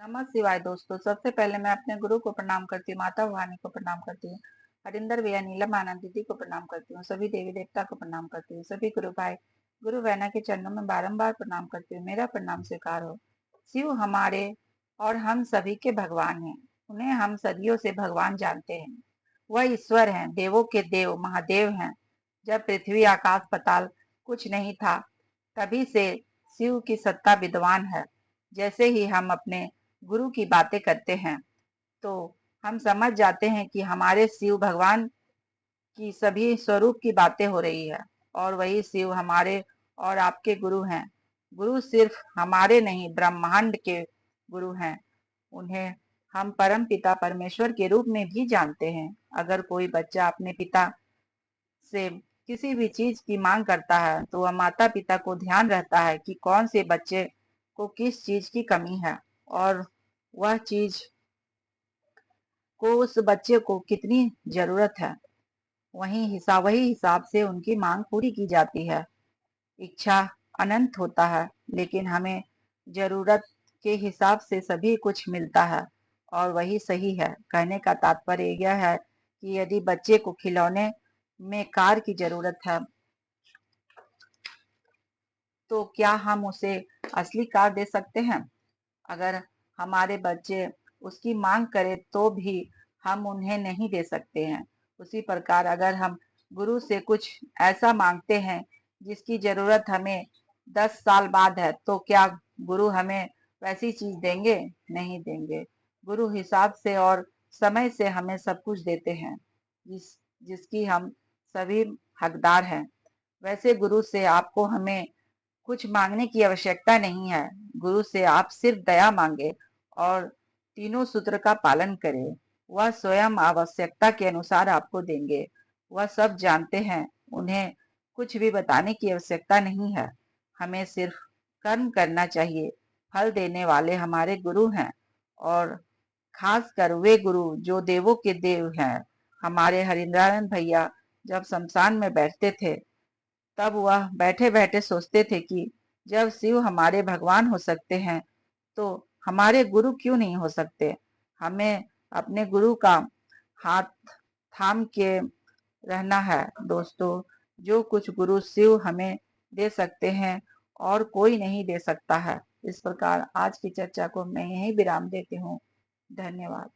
नमः शिवाय दोस्तों। सबसे पहले मैं अपने गुरु को प्रणाम करती हूँ, माता भवानी को प्रणाम करती हूँ, हरिंदर भैया, नीलम आनंद दीदी को प्रणाम करती हूँ, सभी देवी देवता को प्रणाम करती हूँ, सभी गुरु भाई गुरु बहना के चरणों में बारंबार प्रणाम करती हूँ। मेरा प्रणाम स्वीकार हो। शिव हमारे और हम सभी के भगवान हैं। उन्हें हम सदियों से भगवान जानते हैं। वह ईश्वर हैं, देवों के देव, महादेव हैं। जब पृथ्वी आकाश पताल कुछ नहीं था, तभी से शिव की सत्ता विद्वान है। जैसे ही हम अपने गुरु की बातें करते हैं तो हम समझ जाते हैं कि हमारे शिव भगवान की सभी स्वरूप की बातें हो रही है, और वही शिव हमारे और आपके गुरु हैं। गुरु सिर्फ हमारे नहीं, ब्रह्मांड के गुरु हैं। उन्हें हम परम पिता परमेश्वर के रूप में भी जानते हैं। अगर कोई बच्चा अपने पिता से किसी भी चीज की मांग करता है तो वह माता पिता को ध्यान रहता है कि कौन से बच्चे को किस चीज की कमी है, और वह चीज को उस बच्चे को कितनी जरूरत है। वही हिसाब से उनकी मांग पूरी की जाती है। इच्छा अनंत होता है, लेकिन हमें जरूरत के हिसाब से सभी कुछ मिलता है, और वही सही है। कहने का तात्पर्य यह है कि यदि बच्चे को खिलौने में कार की जरूरत है, तो क्या हम उसे असली कार दे सकते हैं? अगर हमारे बच्चे उसकी मांग करें तो भी हम उन्हें नहीं दे सकते हैं। उसी प्रकार अगर हम गुरु से कुछ ऐसा मांगते हैं जिसकी जरूरत हमें 10 साल बाद है, तो क्या गुरु हमें वैसी चीज देंगे? नहीं देंगे। गुरु हिसाब से और समय से हमें सब कुछ देते हैं, जिसकी हम सभी हकदार हैं। वैसे गुरु से आपको हमें कुछ मांगने की आवश्यकता नहीं है। गुरु से आप सिर्फ दया मांगे और तीनों सूत्र का पालन करें। वह स्वयं आवश्यकता के अनुसार आपको देंगे। वह सब जानते हैं। उन्हें कुछ भी बताने की आवश्यकता नहीं है। हमें सिर्फ कर्म करना चाहिए। फल देने वाले हमारे गुरु हैं, और खासकर वे गुरु जो देवों के देव हैं। हमारे हरिंद्रानंद भैया जब शमशान में बैठते थे, तब वह बैठे बैठे सोचते थे कि जब शिव हमारे भगवान हो सकते हैं, तो हमारे गुरु क्यों नहीं हो सकते। हमें अपने गुरु का हाथ थाम के रहना है दोस्तों। जो कुछ गुरु शिव हमें दे सकते हैं और कोई नहीं दे सकता है। इस प्रकार आज की चर्चा को मैं यहीं विराम देती हूँ। धन्यवाद।